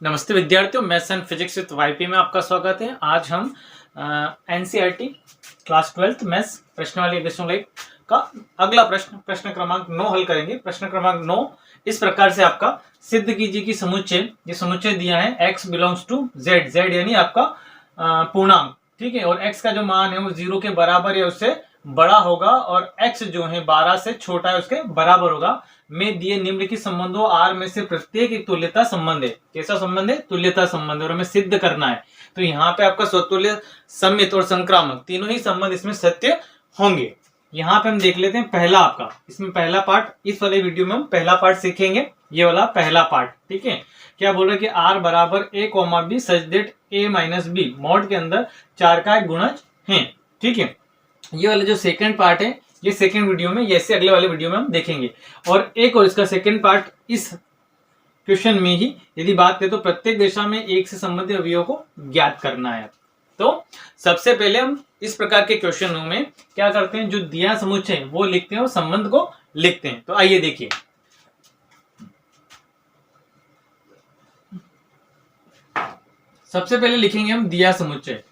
नमस्ते विद्यार्थियों, maths and physics with YP में आपका स्वागत है। आज हम एनसीईआरटी क्लास 12th मैथ्स प्रश्नावली 1.1 का अगला प्रश्न क्रमांक 9 हल करेंगे। प्रश्न क्रमांक 9 इस प्रकार से आपका सिद्ध कीजिए कि समुच्चय, ये समुच्चय दिया है x belongs to z, z यानी आपका पूर्णांक, ठीक है, और x का जो मान है वो 0 के बराबर या उससे बड़ा होगा और x जो है 12 से छोटा है उसके बराबर होगा में दिए निम्नलिखित संबंधों R में से प्रत्येक एक तुल्यता संबंध है। कैसा संबंध है? तुल्यता संबंध, और हमें सिद्ध करना है। तो यहाँ पे आपका स्वतुल्य, सम्मित और संक्रामक तीनों ही संबंध इसमें सत्य होंगे। यहाँ पे हम देख लेते हैं पहला आपका, इसमें पहला पार्ट, इस वाले वीडियो में हम पहला पार्ट सीखेंगे, ये वाला पहला पार्ट, ठीक है। क्या बोल रहे कि R बराबर a, b such that a minus b mod के अंदर 4 का एक गुणज है, ठीक है। ये वाला जो सेकंड पार्ट है ये सेकंड वीडियो में, जैसे अगले वाले वीडियो में हम देखेंगे। और एक और इसका सेकंड पार्ट इस क्वेश्चन में ही यदि बात करें तो प्रत्येक दिशा में एक से संबंधित अवयवों को ज्ञात करना है। तो सबसे पहले हम इस प्रकार के क्वेश्चनों में क्या करते हैं, जो दिया समुच्चय वो लिखते हैं और संबंध को लिखते हैं। तो आइए देखिए, सबसे पहले लिखेंगे हम दिया समुच्चय।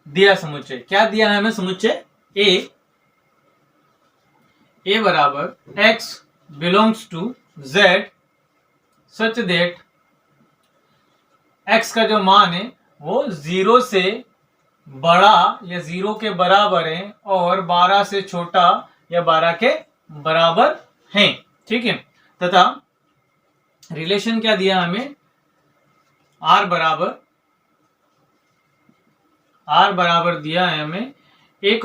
दिया समुच्चय क्या दिया है हमें? समुच्चय a बराबर x belongs to z such that x का जो मान है वो 0 से बड़ा या 0 के बराबर है और 12 से छोटा या 12 के बराबर है, ठीक है। तथा रिलेशन क्या दिया हमें? r बराबर दिया है हमें a,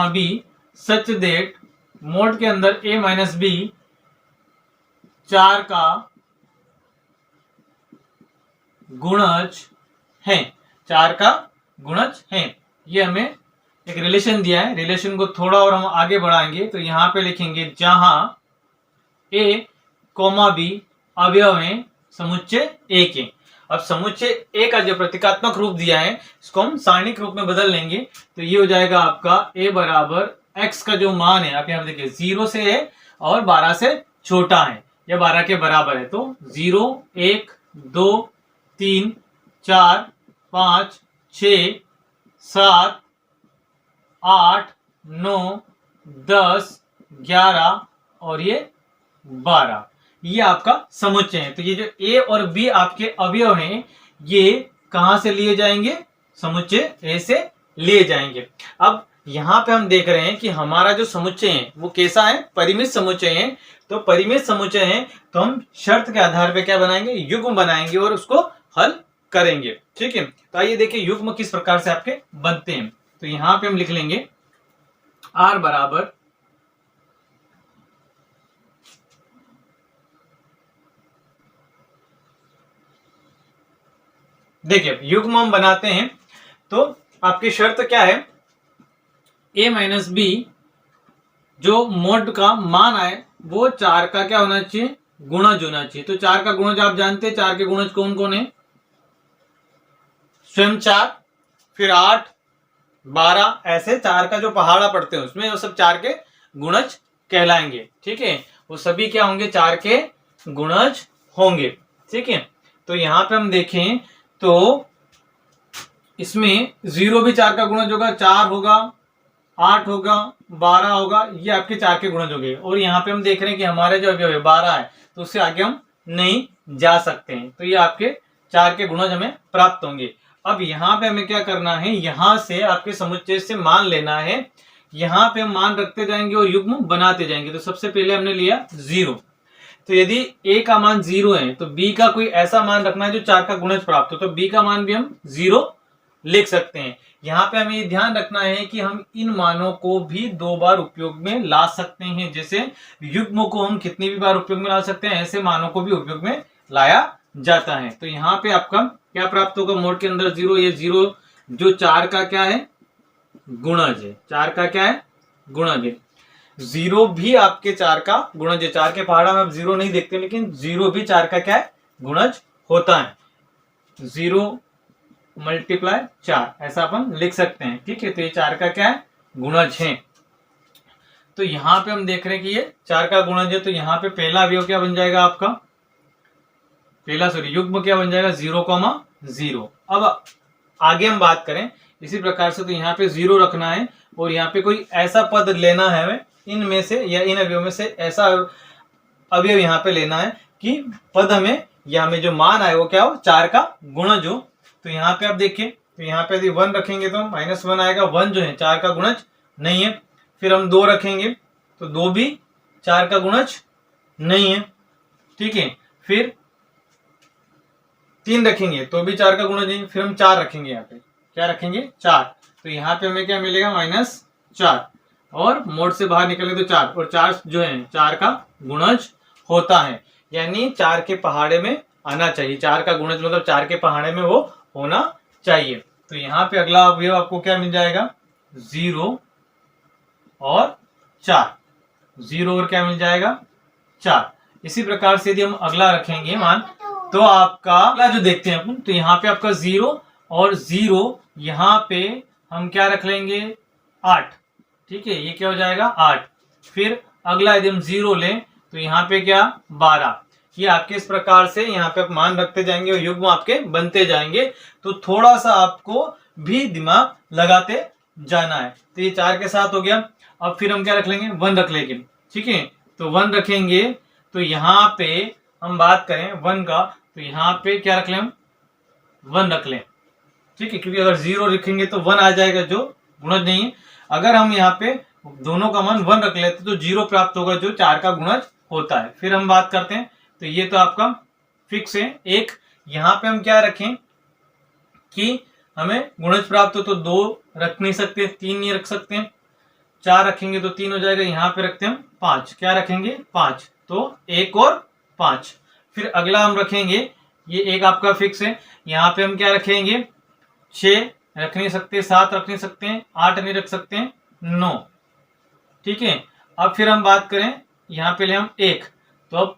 b such that mode के अंदर a माइनस बी 4 का गुणज है, 4 का गुणज है। ये हमें एक रिलेशन दिया है। रिलेशन को थोड़ा और हम आगे बढ़ाएंगे तो यहां पे लिखेंगे जहां a, b अवयव है समुच्चय a के। अब समुच्चय a का जो प्रतीकात्मक रूप दिया है इसको हम सारणिक रूप में बदल लेंगे। तो ये हो जाएगा आपका a बराबर x का जो मान है, आप यहाँ देखिए 0 से है और 12 से छोटा है या 12 के बराबर है। तो 0, 1, 2, 3, 4, 5, 6, 7, 8, 9, 10, 11 और ये 12, ये आपका समुच्चय है। तो ये जो a और b आपके अवयव हैं ये कहां से लिए जाएंगे? समुच्चय a से लिए जाएंगे। अब यहां पे हम देख रहे हैं कि हमारा जो समुच्चय है वो कैसा है? परिमित समुच्चय है। तो परिमित समुच्चय है तो हम शर्त के आधार पे क्या बनाएंगे? युग्म बनाएंगे और उसको हल करेंगे, ठीक है। तो आइए देखिए युग्म किस प्रकार से आपके बनते हैं। तो यहां पे हम लिख लेंगे r बराबर देखिए युग्म हम बनाते हैं तो आपकी शर्त क्या है? a माइनस बी जो मोड का मान आए वो 4 का क्या होना चाहिए? गुणज होना चाहिए। तो 4 का गुणज आप जानते हैं, 4 के गुणज कौन कौन है? स्वयं 4, फिर 8, 12, ऐसे 4 का जो पहाड़ा पड़ते हैं उसमें वो सब 4 के गुणज कहलाएंगे, ठीक है। वो सभी क्या होंगे? 4 के गुणज होंगे, ठीक है। तो यहां पे हम देखें तो इसमें 0 भी 4 का गुणज होगा, 4 होगा, 8 होगा, 12 होगा, ये आपके 4 के गुणज हो गए। और यहाँ पे हम देख रहे हैं कि हमारे जो अवयव है 12 है तो उससे आगे हम नहीं जा सकते हैं। तो ये आपके 4 के गुणज हमें प्राप्त होंगे। अब यहाँ पे हमें क्या करना है? यहाँ से आपके समुच्चय से मान लेना है, यहाँ पे हम मान रखते जाएंगे और युग्म बनाते जाएंगे। तो सबसे पहले हमने लिया 0। तो यदि a का मान 0 है तो b का कोई ऐसा मान रखना है जो 4 का गुणज प्राप्त हो, तो b का मान भी हम 0 लिख सकते हैं। यहाँ पे हमें ये ध्यान रखना है कि हम इन मानों को भी 2 बार उपयोग में ला सकते हैं। जैसे युग्म को हम कितनी भी बार उपयोग में ला सकते हैं, ऐसे मानों को भी उपयोग में लाया जाता है। तो यहाँ पे आपका क्या प्राप्त होगा? मोड के अंदर 0, ये 0 जो 4 का क्या है? गुणज है। 4 का क्या है? गुणज है। 0 भी आपके 4 का गुणज है। 4 के पहाड़ा में आप 0 नहीं देखते, लेकिन 0 भी 4 का क्या है? गुणज होता है। 0 मल्टीप्लाई 4 ऐसा अपन लिख सकते हैं, ठीक है। तो ये 4 का क्या है? गुणज है। तो यहाँ पे हम देख रहे हैं कि ये 4 का गुणज है, तो यहाँ पे पहला अवयव क्या बन जाएगा आपका, युग्म क्या बन जाएगा 0,0। अब आगे हम बात करें इसी प्रकार से, तो यहाँ पे 0 रखना है और यहाँ पे कोई ऐसा पद लेना है हमें इनमें से या इन अवयव में से ऐसा अवयव यहाँ पे लेना है कि पद हमें या हमें जो मान आए वो क्या हो 4 का गुणज हो। तो यहाँ पे आप देखिए, तो यहाँ पे यदि 1 रखेंगे तो -1 आएगा, 1 जो है 4 का गुणज नहीं है। फिर हम 2 रखेंगे तो 2 भी 4 का गुणज नहीं है, ठीक है। फिर 3 रखेंगे तो भी 4 का गुणज नहीं। फिर हम 4 रखेंगे, यहाँ पे क्या रखेंगे 4, तो यहाँ पे हमें क्या मिलेगा -4, और मोड से बाहर निकले तो 4, और 4 जो है 4 का गुणज होता है, यानी 4 के पहाड़े में आना चाहिए। 4 का गुणज मतलब 4 के पहाड़े में वो होना चाहिए। तो यहाँ पे अगला अवयव आपको क्या मिल जाएगा 0 और 4, 0 और क्या मिल जाएगा 4। इसी प्रकार से यदि हम अगला रखेंगे मान, तो आपका अगला जो देखते हैं अपन, तो यहाँ पे आपका 0 और 0, यहाँ पे हम क्या रख लेंगे 8, ठीक है, ये क्या हो जाएगा 8। फिर अगला यदि हम 0 लें तो यहाँ पे क्या 12। ये आपके इस प्रकार से यहाँ पे आप मान रखते जाएंगे और युग्म आपके बनते जाएंगे। तो थोड़ा सा आपको भी दिमाग लगाते जाना है। तो ये 4 के साथ हो गया। अब फिर हम क्या रख लेंगे 1 रख लेंगे, ठीक है। तो 1 रखेंगे तो यहाँ पे हम बात करें 1 का, तो यहाँ पे क्या रख लें हम 1 रख लें, ठीक है, क्योंकि अगर 0 रखेंगे तो 1 आ जाएगा जो गुणज नहीं है। अगर हम यहाँ पे दोनों का मान 1 रख लेते तो 0 प्राप्त होगा जो 4 का गुणज होता है। फिर हम बात करते हैं, तो ये तो आपका फिक्स है। एक यहाँ पे हम क्या रखें कि हमें गुणज प्राप्त हो तो 2 रख नहीं सकते, 3 नहीं रख सकते, 4 रखेंगे तो 3 हो जाएगा। यहाँ पे रखते हैं हम 5, क्या रखेंगे 5, तो 1 और 5। फिर अगला हम रखेंगे, ये एक आपका फिक्स है, यहाँ पे हम क्या रखेंगे 6 रख नहीं सकते, 7 रख नहीं सकते, 8 नहीं रख सकते, 9, ठीक है। अब फिर हम बात करें यहाँ पे ले हम 1, तो अब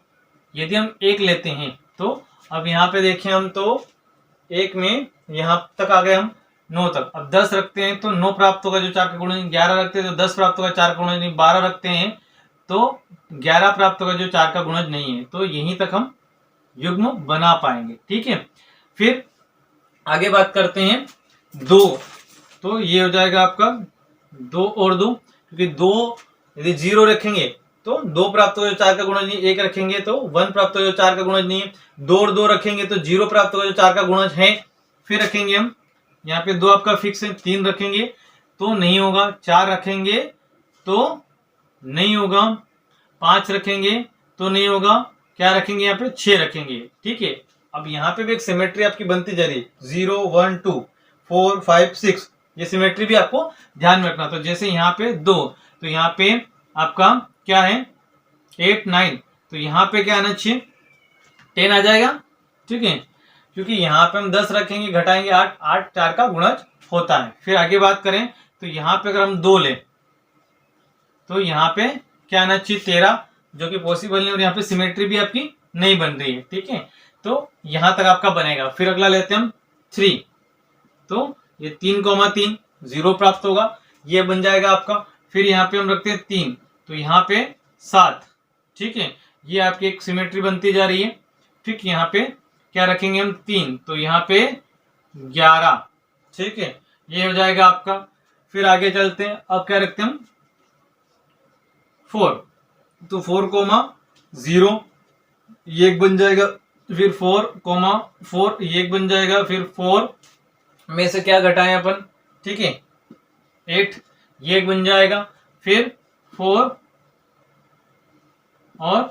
यदि हम 1 लेते हैं तो अब यहाँ पे देखें हम, तो 1 में यहाँ तक आ गए हम 9 तक। अब 10 रखते हैं तो 9 प्राप्त होगा जो 4 का गुणज, 11 रखते हैं तो 10 प्राप्त होगा 4 का गुणज नहीं, 12 रखते हैं तो 11 प्राप्त होगा जो 4 का गुणज नहीं है। तो यहीं तक हम युग्म बना पाएंगे, ठीक है। फिर आगे बात करते हैं 2, तो ये हो जाएगा आपका 2 और 2, क्योंकि 2 यदि 0 रखेंगे तो 2 प्राप्त होगा जो 4 का गुणज नहीं, 1 रखेंगे तो 1 प्राप्त होगा जो 4 का गुणज नहीं है, 2 और 2 रखेंगे तो 0 प्राप्त होगा जो 4 का गुणज है। फिर रखेंगे हम यहाँ पे 2 आपका फिक्स है, 3 रखेंगे तो नहीं होगा, 4 रखेंगे तो नहीं होगा, 5 रखेंगे तो नहीं होगा, क्या रखेंगे यहाँ पे 6 रखेंगे, ठीक है। अब यहाँ पे भी एक सिमेट्री आपकी बनती जा रही है, 0 1 2 4 5 6, ये सिमेट्री भी आपको ध्यान में रखना। तो जैसे यहाँ पे 2, तो यहाँ पे आपका क्या है 8 9, तो यहाँ पे क्या आना चाहिए 10 आ जाएगा, ठीक है, क्योंकि यहाँ पे हम 10 रखेंगे घटाएंगे 8, 8 4 का गुणज होता है। फिर आगे बात करें तो यहाँ पे अगर हम 2 लें तो यहाँ पे क्या आना चाहिए 13, जो कि पॉसिबल नहीं, और यहाँ पे सिमेट्री भी आपकी नहीं बन रही है, ठीक है। तो यहाँ तक आपका बनेगा। फिर अगला लेते हैं हम 3, तो ये 3,3 0 प्राप्त होगा, ये बन जाएगा आपका। फिर यहाँ पे हम रखते हैं 3, तो यहाँ पे 7, ठीक है, ये आपकी एक सिमेट्री बनती जा रही है। फिर यहाँ पे क्या रखेंगे हम 3, तो यहाँ पे 11, ठीक है, ये हो जाएगा आपका। फिर आगे चलते हैं, अब क्या रखते हैं हम 4, तो 4,0 ये एक बन जाएगा, फिर 4,4 ये एक बन जाएगा, फिर 4 में से क्या घटाएं अपन, ठीक है 8 ये एक बन जाएगा, फिर 4 और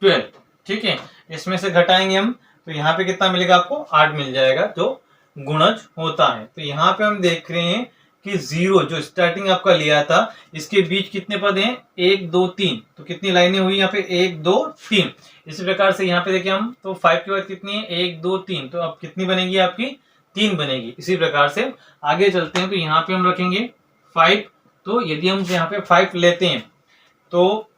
12, ठीक है, इसमें से घटाएंगे हम तो यहाँ पे कितना मिलेगा आपको 8 मिल जाएगा जो गुणज होता है। तो यहाँ पे हम देख रहे हैं कि 0 जो स्टार्टिंग आपका लिया था इसके बीच कितने पद हैं 1 2 3, तो कितनी लाइनें हुई यहाँ पे 1 2 3। इसी प्रकार से यहाँ पे देखिए हम, तो 5 के बाद कितनी है 1 2 3, तो अब कितनी बनेगी आपकी 3 बनेगी। इसी प्रकार से आगे चलते हैं, तो यहाँ पे हम रखेंगे 5, तो यदि हम यहाँ पे 5 लेते हैं तो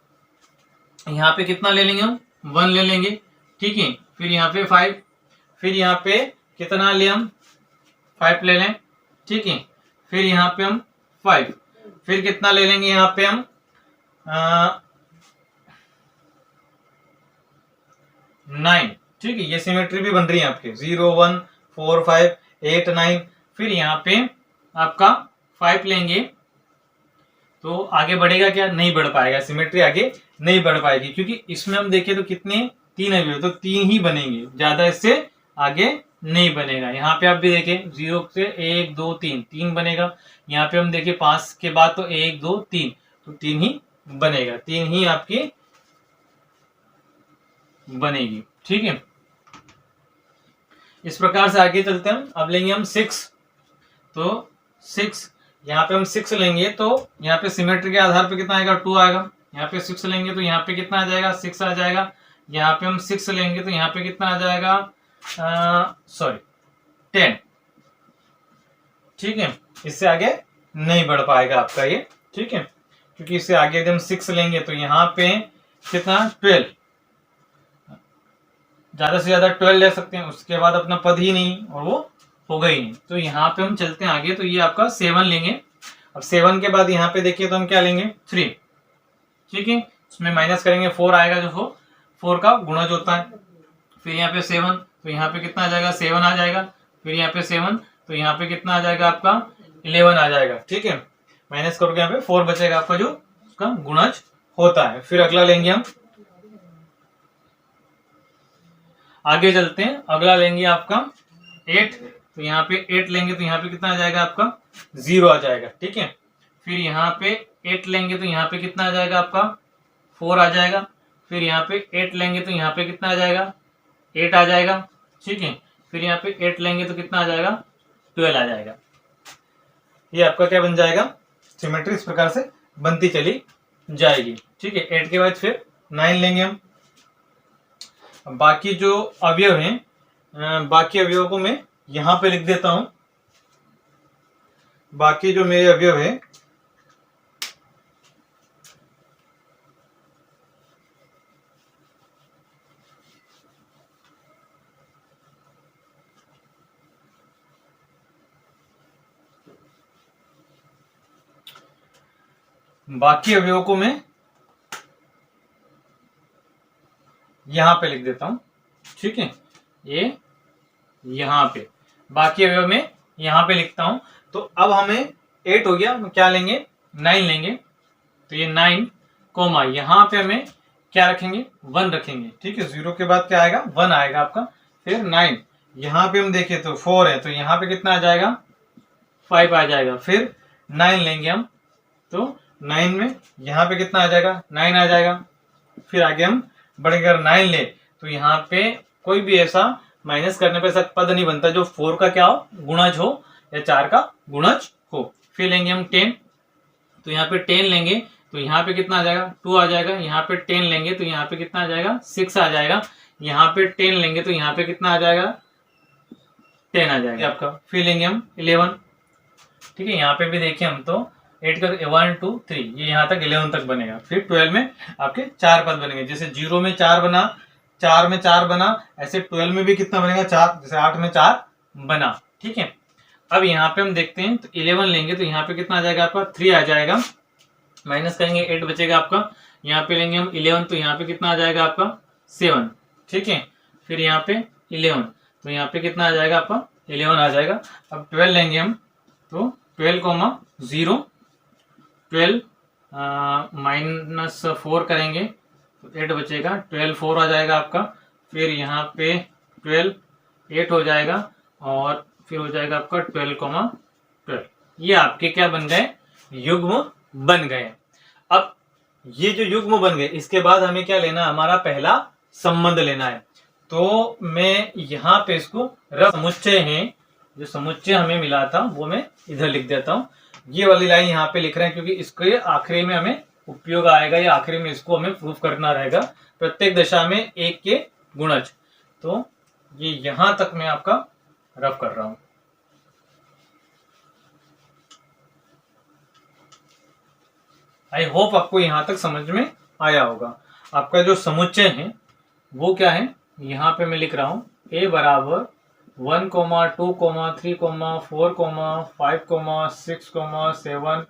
यहाँ पे कितना ले लेंगे हम 1 ले लेंगे, ठीक है। फिर यहाँ पे 5, फिर यहाँ पे कितना ले हम 5 ले लें, ठीक है। फिर यहाँ पे हम 5, फिर कितना ले लेंगे यहाँ पे हम 9, ठीक है, ये सिमेट्री भी बन रही है आपके 0 1 4 5 8 9। फिर यहाँ पे आपका 5 लेंगे तो आगे बढ़ेगा क्या, नहीं बढ़ पाएगा, सिमेट्री आगे नहीं बढ़ पाएगी, क्योंकि इसमें हम देखें तो कितने 3 अवयव, तो 3 ही बनेंगे, ज्यादा इससे आगे नहीं बनेगा। यहाँ पे आप भी देखें 0 से 1 2 3 3 बनेगा। यहाँ पे हम देखें 5 के बाद तो 1 2 3, तो 3 ही बनेगा, 3 ही आपकी बनेगी, ठीक है। इस प्रकार से आगे चलते हैं। अब लेंगे हम 6, तो 6 यहाँ पे हम 6 लेंगे तो यहाँ पे सिमेट्री के आधार पे कितना आएगा, 2 आएगा। यहाँ पे 6 लेंगे तो यहाँ पे कितना आ जाएगा, 6 आ जाएगा। यहाँ पे हम 6 लेंगे तो यहाँ पे कितना आ जाएगा, 10, ठीक है। इससे आगे नहीं बढ़ पाएगा आपका ये, ठीक है, क्योंकि इससे आगे यदि हम 6 लेंगे तो यहाँ पे कितना 12, ज्यादा से ज्यादा 12 ले सकते हैं, उसके बाद अपना पद ही नहीं और वो होगा ही नहीं। तो यहाँ पे हम चलते हैं आगे, तो ये आपका 7 लेंगे। अब 7 के बाद यहाँ पे देखिए तो हम क्या लेंगे 3, ठीक है, उसमें माइनस करेंगे 4 आएगा, जो 4 का गुणज होता है। फिर यहाँ पे 7, तो यहाँ पे कितना आ जाएगा 7 आ जाएगा। फिर यहाँ पे 7, तो यहाँ पे कितना आ जाएगा आपका 11 आ जाएगा, ठीक है। माइनस करोगे यहाँ पे 4 बचेगा आपका, जो उसका गुणज होता है। फिर अगला लेंगे हम, आगे चलते हैं, अगला लेंगे आपका 8, तो यहाँ पे 8 लेंगे तो यहाँ पे कितना आ जाएगा आपका 0 आ जाएगा, ठीक है। फिर यहाँ पे 8 लेंगे तो यहाँ पे कितना आ जाएगा आपका 4 आ जाएगा। फिर यहाँ पे 8 लेंगे तो यहाँ पे कितना आ जाएगा 8 आ जाएगा, ठीक है। फिर यहाँ पे 8 लेंगे तो कितना आ जाएगा 12 आ जाएगा। ये आपका क्या बन जाएगा, सिमेट्री इस प्रकार से बनती चली जाएगी, ठीक है। 8 के बाद फिर 9 लेंगे हम। बाकी जो अवयव हैं, बाकी अवयवों को मैं यहां पे लिख देता हूं। बाकी जो मेरे अवयव है, बाकी अवयवों को मैं यहां पे लिख देता हूं, ठीक है। ये यहां पे बाकी अवयव में यहां पे लिखता हूं। तो अब हमें 8 हो गया, क्या लेंगे 9 लेंगे। तो ये 9 कोमा यहां पे हमें क्या रखेंगे 1 रखेंगे, ठीक है। 0 के बाद क्या आएगा 1 आएगा आपका। फिर 9 यहां पे हम देखें तो 4 है, तो यहां पे कितना आ जाएगा 5 आ जाएगा। फिर 9 लेंगे हम, तो 9 में यहां पे कितना आ जाएगा 9 आ जाएगा। फिर आगे हम बढ़ेंगे, अगर 9 ले तो यहाँ पे कोई भी ऐसा माइनस करने पे ऐसा पद नहीं बनता जो 4 का क्या हो गुणज हो या 4 का गुणज हो। फिर लेंगे हम 10, तो यहाँ पे 10 लेंगे तो यहाँ पे कितना आ जाएगा 2 आ जाएगा। यहाँ पे 10 लेंगे तो यहाँ पे कितना आ जाएगा 6 आ जाएगा। यहाँ पे 10 लेंगे तो यहाँ पे कितना आ जाएगा 10 आ जाएगा आपका। फिर लेंगे हम 11, ठीक है। यहाँ पे भी देखिए हम तो 8 का 1 2 3 ये यहाँ तक 11 तक बनेगा। फिर 12 में आपके 4 पद बनेंगे, जैसे 0 में 4 बना, 4 में 4 बना, ऐसे 12 में भी कितना बनेगा 4, जैसे 8 में 4 बना, ठीक है। अब यहाँ पे हम देखते हैं, तो 11 लेंगे तो यहाँ पे कितना आ जाएगा आपका 3 आ जाएगा। माइनस करेंगे 8 बचेगा आपका। यहाँ पे लेंगे हम 11, तो यहाँ पे कितना आ जाएगा आपका 7, ठीक है। फिर यहाँ पे 11, तो यहाँ पे कितना आ जाएगा आपका 11 आ जाएगा। अब 12 लेंगे हम, तो 12 0, 12 माइनस 4 करेंगे तो 8 बचेगा, 12 4 आ जाएगा आपका। फिर यहाँ पे 12 8 हो जाएगा और फिर हो जाएगा आपका 12 ये आपके क्या बन गए युग्म बन गए। अब ये जो युग्म बन गए इसके बाद हमें क्या लेना, हमारा पहला संबंध लेना है। तो मैं यहाँ पे इसको समुच्चय है, जो समुच्चय हमें मिला था वो मैं इधर लिख देता हूँ। ये वाली लाइन यहाँ पे लिख रहे हैं क्योंकि इसके आखिरी में हमें उपयोग आएगा, या आखिरी में इसको हमें प्रूफ करना रहेगा प्रत्येक दशा में 1 के गुणज। तो ये यहां तक मैं आपका रफ कर रहा हूं। आई होप आपको यहां तक समझ में आया होगा। आपका जो समुच्चय है वो क्या है, यहां पे मैं लिख रहा हूं a बराबर 1, 2, 3, 4, 5, 6, 7,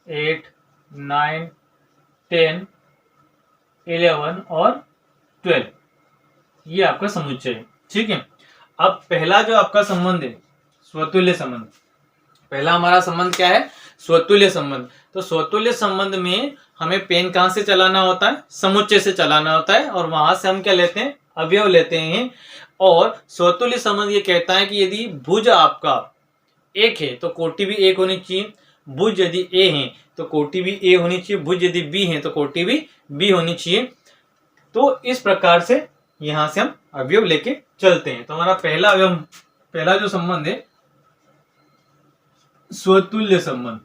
8, 9, 10, 11 और 12, ये आपका समुच्चय है। ठीक है, अब पहला जो आपका संबंध है स्वतुल्य संबंध, पहला हमारा संबंध क्या है? स्वतुल्य संबंध। तो स्वतुल्य संबंध में हमें पेन कहां से चलाना होता है? समुच्चय से चलाना होता है, और वहां से हम क्या लेते हैं? अवयव लेते हैं। और स्वतुल्य संबंध ये कहता है कि यदि भुज आपका एक है तो कोटि भी एक होनी चाहिए, भुज यदि ए है तो कोटि भी ए होनी चाहिए, भुज यदि बी है तो कोटि भी बी होनी चाहिए। तो इस प्रकार से यहां से हम अवयव लेके चलते हैं। तो हमारा पहला अवयव, पहला जो संबंध है स्वतुल्य संबंध।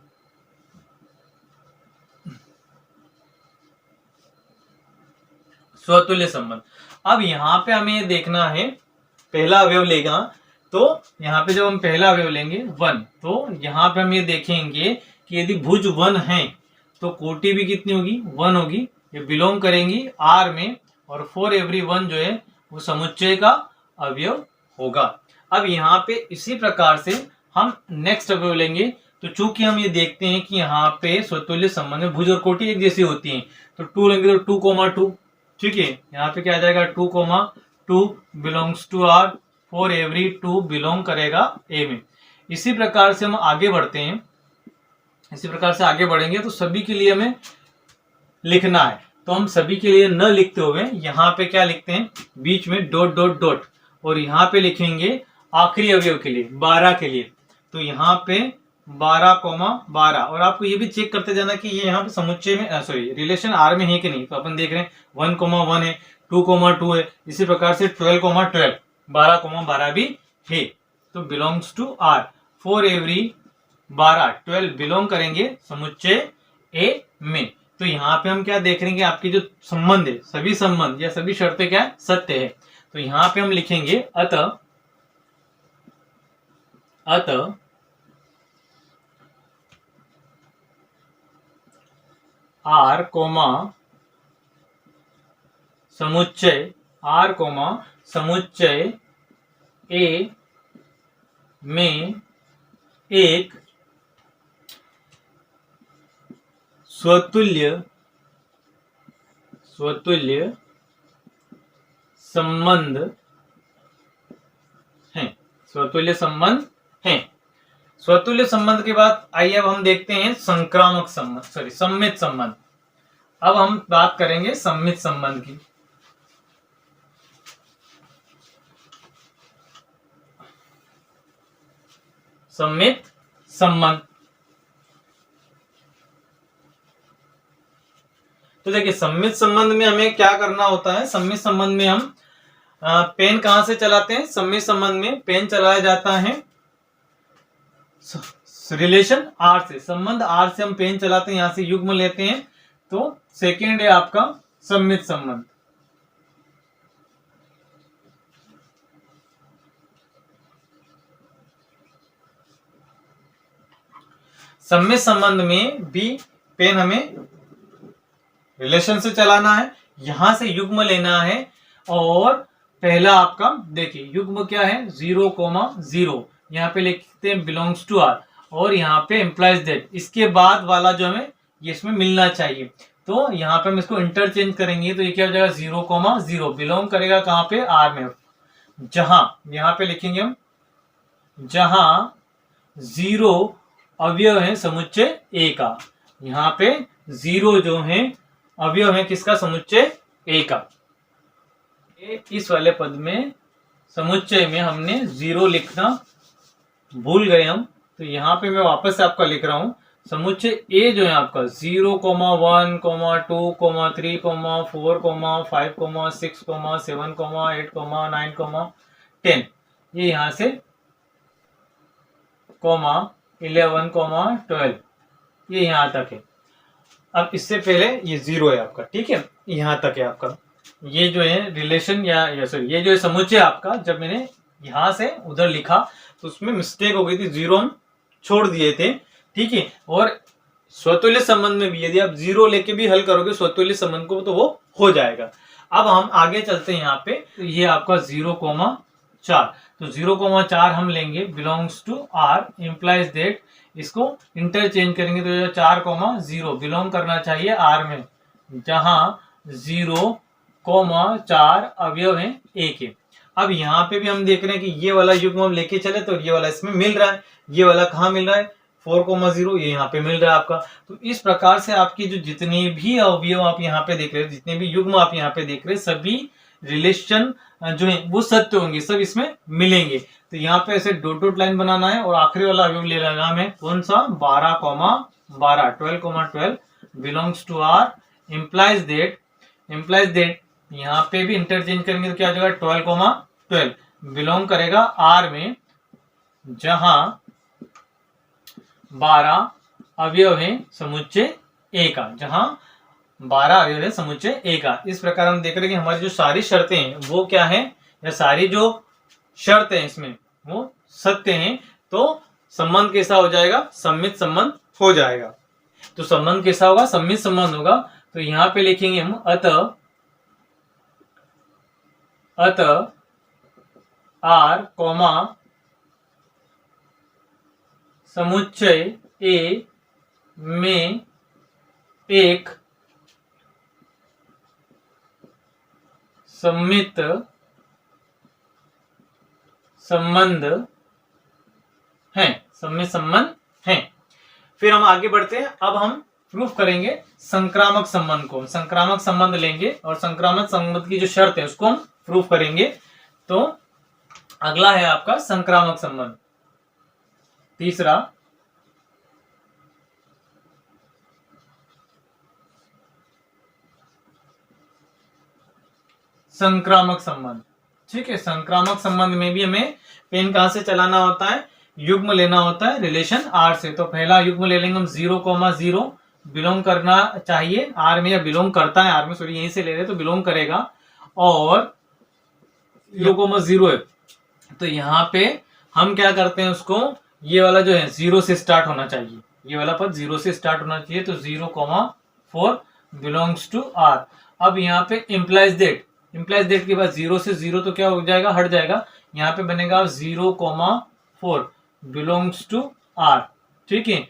स्वतुल्य संबंध, अब यहां पे हमें ये देखना है, पहला अवयव लेगा तो यहाँ पे जब हम पहला अवयव लेंगे 1, तो यहाँ पे हम ये देखेंगे कि यदि भुज 1 है तो कोटि भी कितनी होगी? 1 होगी। ये बिलोंग करेंगी आर में, और फॉर एवरी 1 जो है वो समुच्चय का अवयव होगा। अब यहाँ पे इसी प्रकार से हम नेक्स्ट अवयव लेंगे। तो चूंकि हम ये देखते हैं कि यहाँ पे स्वतुल्य संबंध में भुज और कोटि एक जैसी होती हैं, तो 2 लेंगे तो 2,2, ठीक है। यहाँ पे क्या आ जाएगा? 2,2 belongs to R, for every 2 belong करेगा ए में। इसी प्रकार से हम आगे बढ़ते हैं, इसी प्रकार से आगे बढ़ेंगे तो सभी के लिए हमें लिखना है। तो हम सभी के लिए न लिखते हुए यहाँ पे क्या लिखते हैं? बीच में डॉट डॉट डॉट, और यहाँ पे लिखेंगे आखिरी अवयव के लिए 12 के लिए। तो यहाँ पे 12,12, और आपको ये भी चेक करते जाना कि ये यहाँ पे समुच्चय में सॉरी रिलेशन आर में है कि नहीं। तो अपन देख रहे हैं 1,1 है, 2,2 है, इसी प्रकार से 12,12, 12,12 भी है। तो belongs to R, for every 12, 12 belong करेंगे समुच्चय ए में। तो यहाँ पे हम क्या देख रहे हैं कि आपकी जो संबंध है, सभी संबंध या सभी शर्तें क्या है? सत्य है। तो यहाँ पे हम लिखेंगे अतः आर कोमा समुच्चय, आर कोमा समुच्चय ए में एक स्वतुल्य संबंध है। स्वतुल्य संबंध है। स्वतुल्य संबंध के बाद आइए अब हम देखते हैं संक्रामक संबंध, सॉरी सम्मित संबंध। अब हम बात करेंगे सम्मित संबंध की। सम्मित संबंध, तो देखिए सम्मित संबंध में हमें क्या करना होता है? सम्मित संबंध में हम पेन कहां से चलाते हैं? सम्मित संबंध में पेन चलाया जाता है रिलेशन आर से, संबंध आर से हम पेन चलाते हैं, यहां से युग्म लेते हैं। तो सेकेंड है आपका सम्मित संबंध। सम्मित संबंध में भी पेन हमें रिलेशन से चलाना है, यहां से युग्म लेना है। और पहला आपका देखिए युग्म क्या है? 0,0, यहाँ पे लिखते हैं बिलोंग्स टू आर, और यहाँ पे एम्प्लाइज दैट, इसके बाद वाला जो हमें ये इसमें मिलना चाहिए। तो यहाँ पे हम इसको इंटरचेंज करेंगे तो ये क्या हो जाएगा? 0,0 बिलोंग करेगा कहाँ पे? आर में। जहां यहाँ पे लिखेंगे हम जहां 0 अवयव है समुच्चय ए का, यहाँ पे 0 जो है अवयव है किसका? समुच्चय ए का। इस वाले पद में समुच्चय में हमने 0 लिखना भूल गए हम, तो यहाँ पे मैं वापस से आपका लिख रहा हूं। समुच्चय ए जो है आपका 0,1, 2, 3, 4, 5, 6, 7, 8, 9, 10, ये यहां से 11, 12, ये यहां तक है। अब इससे पहले ये 0 है आपका, ठीक है, यहां तक है आपका। ये जो है रिलेशन या सॉरी ये जो है समुच्चय आपका, जब मैंने यहां से उधर लिखा तो उसमें मिस्टेक हो गई थी, 0 हम छोड़ दिए थे, ठीक है। और स्वतुल्य संबंध में भी यदि आप 0 लेके भी हल करोगे स्वतुल्य संबंध को तो वो हो जाएगा। अब हम आगे चलते हैं यहाँ पे, तो ये आपका 0,4, तो 0,4 हम लेंगे belongs to R, implies that, इसको इंटरचेंज करेंगे तो 4,0 बिलोंग करना चाहिए आर में। जहां 0,4 अवयव हैं ए के। अब यहाँ पे भी हम देख रहे हैं कि ये वाला युग्म हम लेके चले तो ये वाला इसमें मिल रहा है, ये वाला कहाँ मिल रहा है 4,0, ये यहाँ पे मिल रहा है आपका। तो इस प्रकार से आपकी जो जितने भी अवयव आप यहाँ पे देख रहे हैं, जितने भी युग्म आप यहाँ पे देख रहे हैं, सभी रिलेशन जो है वो सत्य होंगे, सब इसमें मिलेंगे। तो यहाँ पे ऐसे डॉट डॉट लाइन बनाना है और आखिरी वाला अवयव ले लेना है कौन सा 12,12 12,12 belongs to R implies that यहाँ पे भी इंटरचेंज करेंगे तो क्या हो जाएगा 12,12 बिलोंग करेगा आर में जहां 12 अवयव है समुच्चय ए का, जहां 12 अवयव है समुच्चय ए का। इस प्रकार हम देख रहे हैं कि हमारी जो सारी शर्तें हैं वो क्या है, या सारी जो शर्त है इसमें वो सत्य हैं। तो संबंध कैसा हो जाएगा, सम्मित संबंध हो जाएगा। तो संबंध कैसा होगा, सम्मित संबंध होगा। तो यहां पे लिखेंगे हम अतः आर कॉमा समुच्चय ए में एक सम्मित संबंध है, सम्मित संबंध है। फिर हम आगे बढ़ते हैं। अब हम प्रूफ करेंगे संक्रामक संबंध को। संक्रामक संबंध लेंगे और संक्रामक संबंध की जो शर्त है उसको हम प्रूफ करेंगे। तो अगला है आपका संक्रामक संबंध, तीसरा संक्रामक संबंध। ठीक है, संक्रामक संबंध में भी हमें पेन कहां से चलाना होता है, युग्म लेना होता है रिलेशन आर से। तो पहला युग्म ले लेंगे हम 0,0 बिलोंग करना चाहिए आर में, या बिलोंग करता है आर में, सॉरी यहीं से ले रहे तो बिलोंग करेगा, और 0,0 है। तो यहाँ पे हम क्या करते हैं उसको, ये वाला जो है 0 से स्टार्ट होना चाहिए, ये वाला पद 0 से स्टार्ट होना चाहिए। तो 0,4 बिलोंग्स टू आर। अब यहाँ पे इम्प्लाइज दैट के बाद 0 से 0 तो क्या हो जाएगा, हट जाएगा। यहाँ पे बनेगा 0,4 बिलोंग्स टू आर। ठीक है,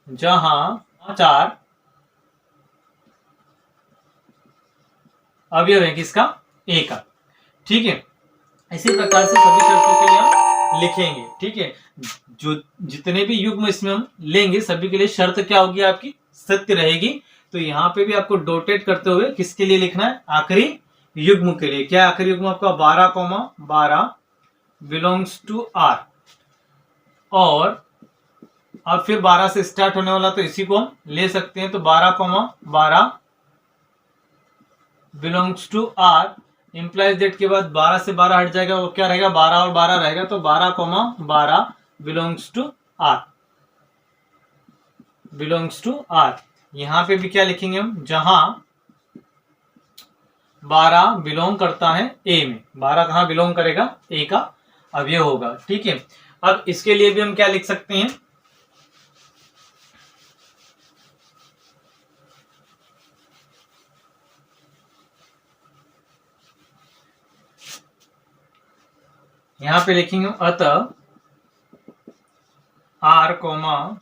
जहां 4 अवयव है किसका, ए का। ठीक है, इसी प्रकार से सभी शर्तों के लिए हम लिखेंगे। ठीक है, जो जितने भी युग्म इसमें हम लेंगे सभी के लिए शर्त क्या होगी, आपकी सत्य रहेगी। तो यहाँ पे भी आपको डॉटेड करते हुए किसके लिए लिखना है, आखिरी युग्म के लिए। क्या आखिरी युग्म आपका 12,12 बिलोंग्स टू आर। और अब फिर 12 से स्टार्ट होने वाला तो इसी को हम ले सकते हैं। तो 12,12 belongs to R. Implies that के बाद 12 से 12 हट जाएगा, वो क्या रहेगा 12 और 12 रहेगा। तो 12,12 belongs to R, belongs to R. यहां पे भी क्या लिखेंगे हम, जहां 12 बिलोंग करता है ए में। 12 कहां बिलोंग करेगा, ए का अवयव होगा। ठीक है, अब इसके लिए भी हम क्या लिख सकते हैं, यहां पे लिखेंगे अतः आर कॉमा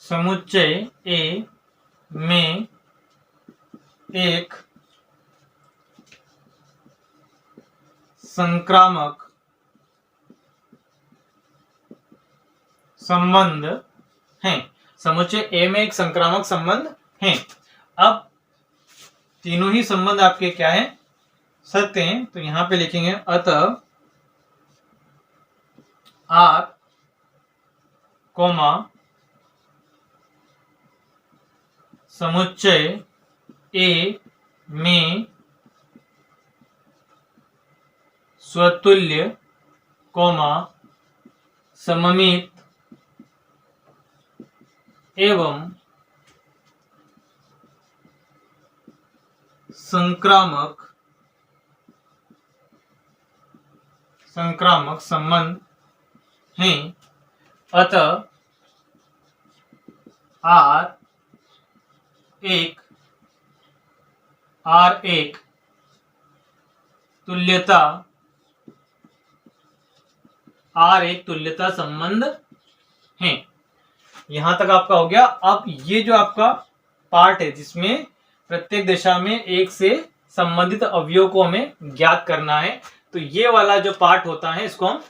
समुच्चय ए में एक संक्रामक संबंध है। समुच्चय ए में एक संक्रामक संबंध है। अब तीनों ही संबंध आपके क्या है, सत्य हैं। तो यहां पे लिखेंगे अतः आर कॉमा समुच्चय ए में स्वतुल्य कॉमा सममित एवं संक्रामक संबंध हैं। अतः आर एक तुल्यता संबंध है। यहां तक आपका हो गया। अब ये जो आपका पार्ट है जिसमें प्रत्येक दिशा में एक से संबंधित अवयव को हमें ज्ञात करना है। तो ये वाला जो पार्ट होता है इसको हम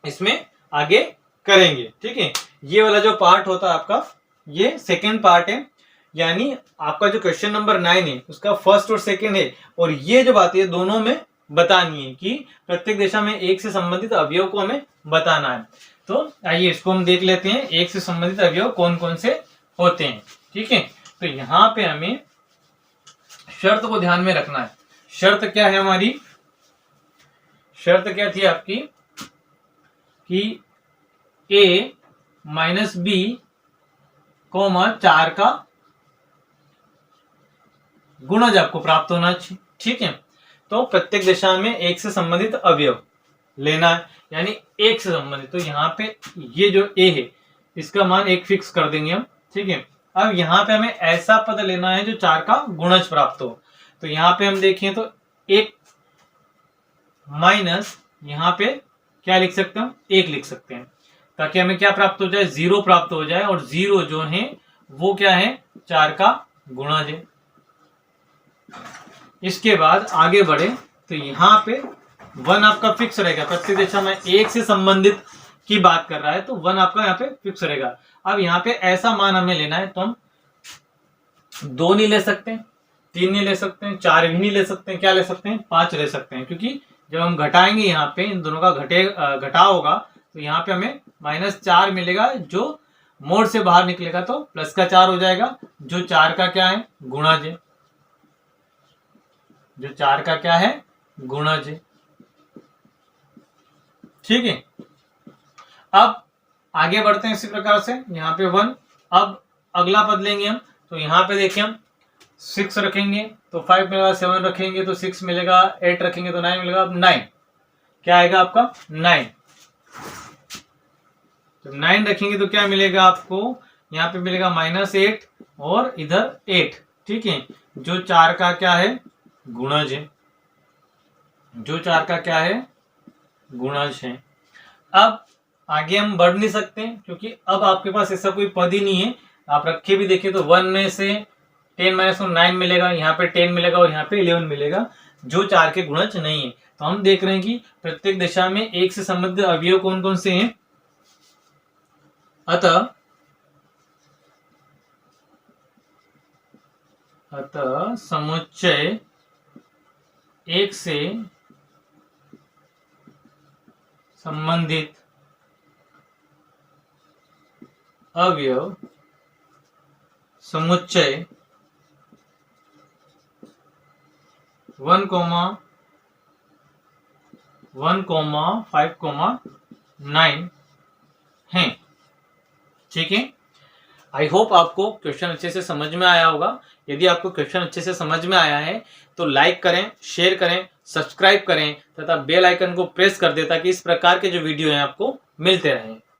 इसमें आगे करेंगे। ठीक है, ये वाला जो पार्ट होता है आपका ये सेकेंड पार्ट है, यानी आपका जो क्वेश्चन नंबर 9 है उसका फर्स्ट और सेकेंड है, और ये जो बात है दोनों में बतानी है कि प्रत्येक दिशा में एक से संबंधित अवयव को हमें बताना है। तो आइए इसको हम देख लेते हैं, एक से संबंधित अवयव कौन कौन से होते हैं। ठीक है, तो यहां पे हमें शर्त को ध्यान में रखना है। शर्त क्या है हमारी? शर्त क्या थी आपकी कि a माइनस बी कोमा 4 का गुणज आपको प्राप्त होना चाहिए। ठीक है, तो प्रत्येक दिशा में एक से संबंधित अवयव लेना है, यानी एक से संबंधित। तो यहाँ पे ये जो a है इसका मान 1 फिक्स कर देंगे हम। ठीक है, अब यहाँ पे हमें ऐसा पद लेना है जो 4 का गुणज प्राप्त हो। तो यहाँ पे हम देखें तो 1 माइनस यहाँ पे क्या लिख सकते हैं हम? 1 लिख सकते हैं, ताकि हमें क्या प्राप्त हो जाए? 0 प्राप्त हो जाए, और 0 जो है वो क्या है? 4 का गुणज है। इसके बाद आगे बढ़े तो यहाँ पे 1 आपका फिक्स रहेगा। प्रत्येक दिशा में एक से संबंधित की बात कर रहा है तो 1 आपका यहाँ पे फिक्स रहेगा। अब यहाँ पे ऐसा मान हमें लेना है, तो हम 2 नहीं ले सकते, 3 नहीं ले सकते, 4 भी नहीं ले सकते, क्या ले सकते हैं? 5 ले सकते हैं, क्योंकि जब हम घटाएंगे यहाँ पे इन दोनों का घटाव होगा तो यहाँ पे हमें -4 मिलेगा, जो मोड से बाहर निकलेगा तो प्लस का 4 हो जाएगा, जो 4 का क्या है? गुणज है। जो 4 का क्या है? गुणज है। ठीक है, अब आगे बढ़ते हैं इसी प्रकार से। यहाँ पे 1, अब अगला पद लेंगे हम, तो यहाँ पे देखिए हम 6 रखेंगे तो 5 मिलेगा, 7 रखेंगे तो 6 मिलेगा, 8 रखेंगे तो 9 मिलेगा। अब 9 क्या आएगा आपका? 9। तो 9 रखेंगे तो क्या मिलेगा आपको? यहाँ पे मिलेगा -8 और इधर 8। ठीक है, जो 4 का क्या है? गुणज है। जो 4 का क्या है? गुणज है। अब आगे हम बढ़ नहीं सकते क्योंकि अब आपके पास ऐसा कोई पद ही नहीं है। आप रखे भी देखें तो 1 में से 10 माइनस 9 मिलेगा, यहाँ पे 10 मिलेगा और यहाँ पे 11 मिलेगा, जो 4 के गुणज नहीं है। तो हम देख रहे हैं कि प्रत्येक दिशा में एक से संबंधित अवयव कौन कौन से हैं। अतः समुच्चय एक से संबंधित अवयव समुच्चय 1, 5, 9 हैं। ठीक है, आई होप आपको क्वेश्चन अच्छे से समझ में आया होगा। यदि आपको क्वेश्चन अच्छे से समझ में आया है तो लाइक करें, शेयर करें, सब्सक्राइब करें तथा बेल आइकन को प्रेस कर दें ताकि इस प्रकार के जो वीडियो हैं आपको मिलते रहें।